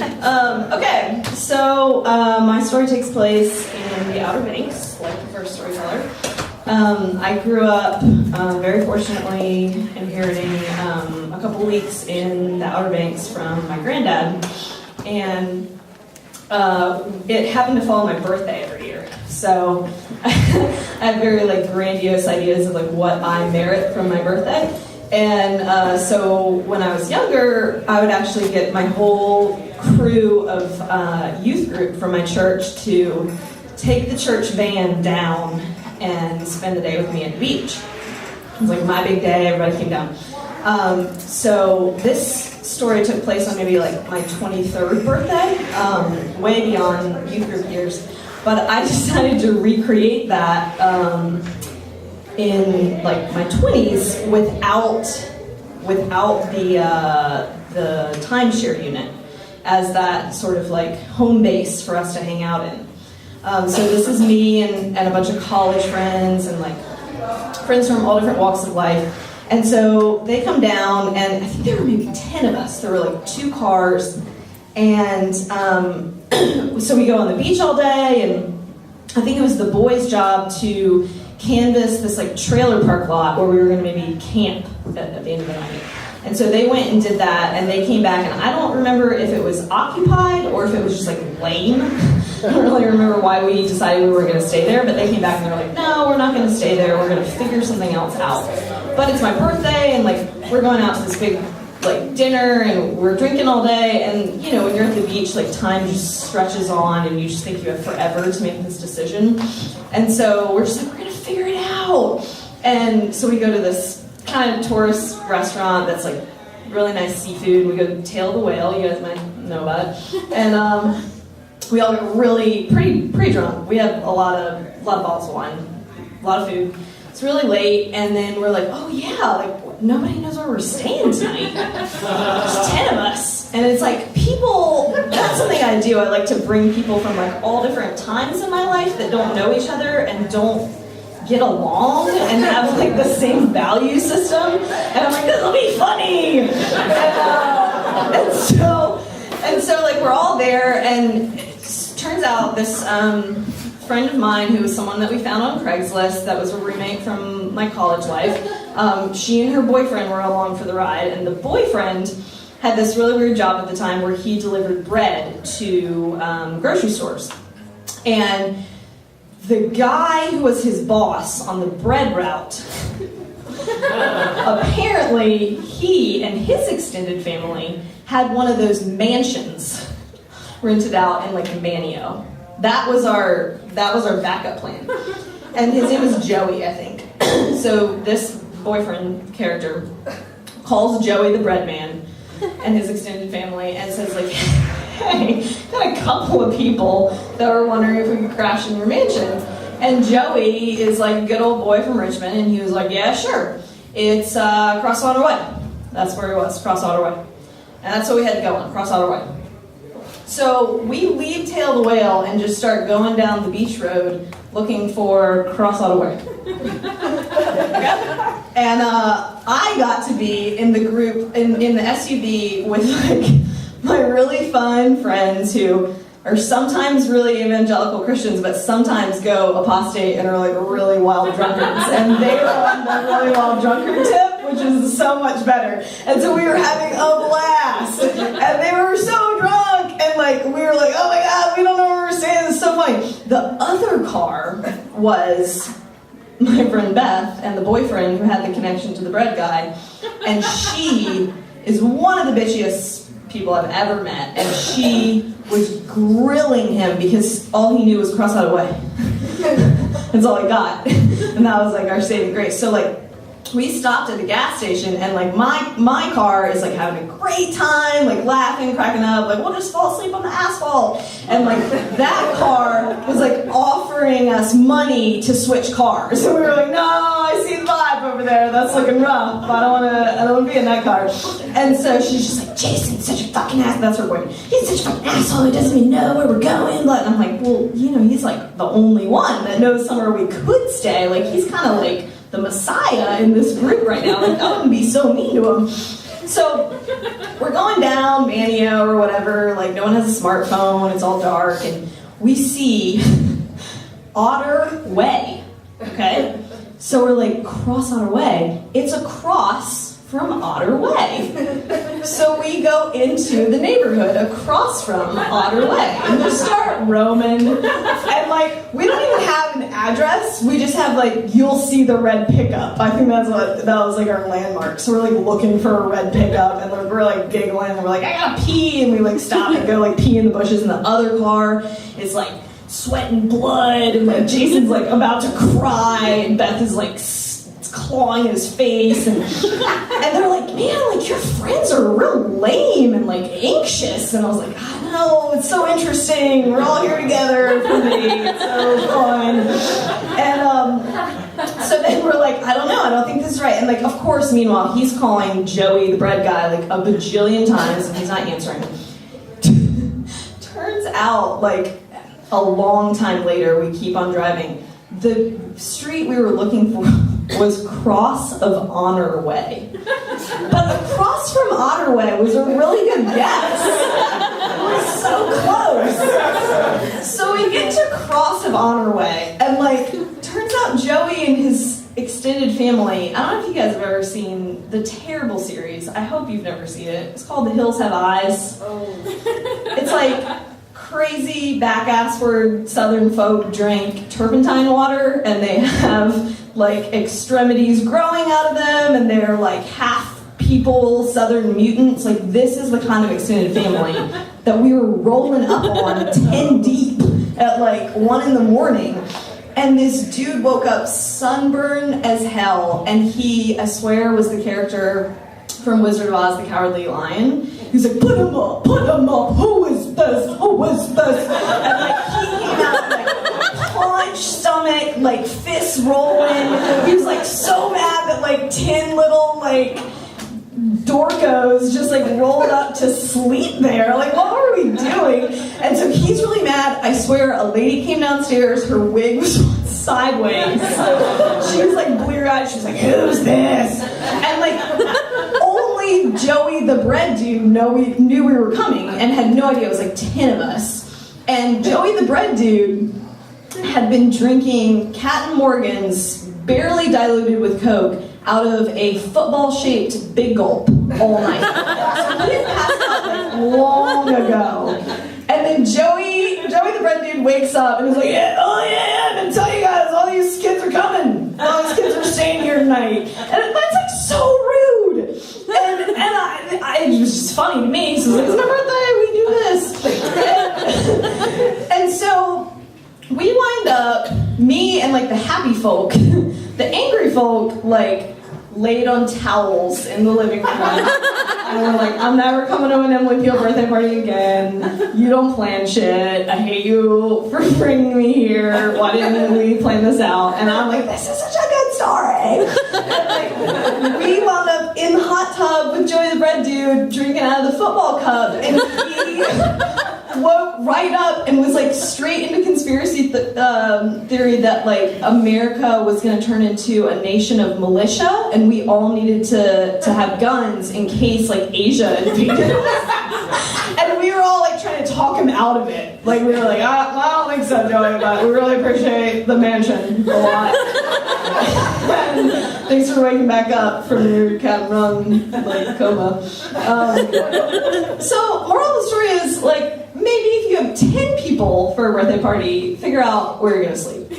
Okay, so my story takes place in the Outer Banks, like the first storyteller. I grew up very fortunately inheriting a couple weeks in the Outer Banks from my granddad, and it happened to fall on my birthday every year. So I have very grandiose ideas of what I merit from my birthday. And so when I was younger, I would actually get my whole crew of youth group from my church to take the church van down and spend the day with me at the beach. It was my big day, everybody came down. So this story took place on maybe my 23rd birthday, way beyond youth group years. But I decided to recreate that in my 20s without the timeshare unit as that sort of home base for us to hang out in. So this is me and a bunch of college friends and friends from all different walks of life. And so they come down, and I think there were maybe 10 of us. There were 2 cars, and so we go on the beach all day, and I think it was the boys' job to canvas this trailer park lot where we were going to maybe camp at the end of the night. And so they went and did that, and they came back, and I don't remember if it was occupied or if it was just lame. I don't really remember why we decided we were going to stay there, but they came back and they were like, no, we're not going to stay there, we're going to figure something else out. But it's my birthday, and we're going out to this big dinner, and we're drinking all day, and when you're at the beach, time just stretches on, and you just think you have forever to make this decision. And so we're just we're going to figure it out. And so we go to this kind of tourist restaurant that's really nice seafood. We go to Tail of the Whale, you guys might know about it. And we all get really pretty drunk. We had a lot of bottles of wine, a lot of food. It's really late, and then we're oh yeah, nobody knows where we're staying tonight. There's 10 of us, and it's people. That's something I do. I like to bring people from all different times in my life that don't know each other and don't get along and have the same value system. And I'm this will be funny. And so we're all there, and it turns out this friend of mine who was someone that we found on Craigslist that was a roommate from my college life, she and her boyfriend were along for the ride, and the boyfriend had this really weird job at the time where he delivered bread to grocery stores. And the guy who was his boss on the bread route, apparently he and his extended family had one of those mansions rented out in Manio. That was our backup plan. And his name was Joey, I think. So this boyfriend character calls Joey the bread man and his extended family and says hey, got a couple of people that were wondering if we could crash in your mansion. And Joey is a good old boy from Richmond, and he was yeah, sure. It's Crosswater Way. That's where he was, Crosswater Way. And that's what we had to go on, Crosswater Way. So we leave Tail of the Whale and just start going down the beach road looking for Crosswater Way. And I got to be in the group, in the SUV with my really fun friends who are sometimes really evangelical Christians, but sometimes go apostate and are really wild drunkards. And they were on the really wild drunkard tip, which is so much better. And so we were having a blast. And they were so drunk. And we were oh my God, we don't know where we're staying. This is so funny. The other car was my friend Beth and the boyfriend who had the connection to the bread guy. And she is one of the bitchiest people I've ever met, and she was grilling him because all he knew was Crosswater Way. That's all he got, and that was our saving grace. So we stopped at the gas station, and my car is having a great time, laughing, cracking up, we'll just fall asleep on the asphalt. And that car was offering us money to switch cars. And we were no, I see the vibe over there, that's looking rough. I don't wanna be in that car. And so she's just Jason's such a fucking ass. That's her boyfriend. He's such a fucking asshole, he doesn't even know where we're going. And I'm well, he's the only one that knows somewhere we could stay. He's kind of the Messiah in this group right now. I wouldn't be so mean to him. So we're going down Manio or whatever, like no one has a smartphone, it's all dark, and we see Otter Way, okay? So we're like, cross Otter Way? It's across from Otter Way. So we go into the neighborhood across from Otter Way and just start roaming. And like, we don't even have an address. We just have like, you'll see the red pickup. I think that was like our landmark. So we're like looking for a red pickup and we're like giggling and we're like, I gotta pee. And we like stop and go like pee in the bushes, and the other car is like sweating blood, and like Jason's like about to cry, and Beth is like clawing his face, and they're like, man, like your friends are real lame and like anxious. And I was like, I know, it's so interesting. We're all here together for me. It's so fun. And so then we're like, I don't know, I don't think this is right. And like, of course, meanwhile, he's calling Joey, the bread guy, like a bajillion times, and he's not answering. Turns out, like a long time later, we keep on driving. The street we were looking for was Cross of Honor Way. But across from Honor Way was a really good guess. It was so close. So we get to Cross of Honor Way, and like, turns out Joey and his extended family, I don't know if you guys have ever seen the terrible series. I hope you've never seen it. It's called The Hills Have Eyes. It's like crazy back-assward Southern folk drink turpentine water, and they have like extremities growing out of them, and they're like half people, Southern mutants. Like, this is the kind of extended family that we were rolling up on 10 deep at like 1 in. And this dude woke up sunburned as hell, and he, I swear, was the character from Wizard of Oz, the Cowardly Lion. He's like, put him up, who is this, And like, he came out like punched stomach, like fists rolling. He was like so mad that like 10 little like dorkos just like rolled up to sleep there. Like, what were we doing? And so he's really mad. I swear, a lady came downstairs, her wig was sideways. She was like blear-eyed, she was like, who's this? And like, only Joey the bread dude knew we were coming and had no idea. It was like 10 of us. And Joey the bread dude had been drinking Captain Morgan's, barely diluted with Coke, out of a football-shaped Big Gulp all night. So he had passed out like long ago. And then Joey the bread dude wakes up and is like, I'm gonna tell you guys, all these kids are coming. All these kids are staying here tonight. And that's like so rude. And it was just funny to me. So it's my birthday, we do this. And so we wind up, me and like the happy folk, the angry folk, like laid on towels in the living room. And we're like, I'm never coming to an Emily Peel birthday party again. You don't plan shit. I hate you for bringing me here. Why didn't we plan this out? And I'm like, this is such a good story. And like, we wound up in the hot tub with Joey the bread dude drinking out of the football cup, and he woke right up and was like straight into conspiracy theory that like America was going to turn into a nation of militia, and we all needed to have guns in case like Asia invaded us. And we were all like trying to talk him out of it. Like, we were like, I don't think so, Joey, but we really appreciate the mansion a lot. And thanks for waking back up from your Captain Run like coma. So moral of the story is like, maybe if you have 10 people for a birthday party, figure out where you're gonna sleep.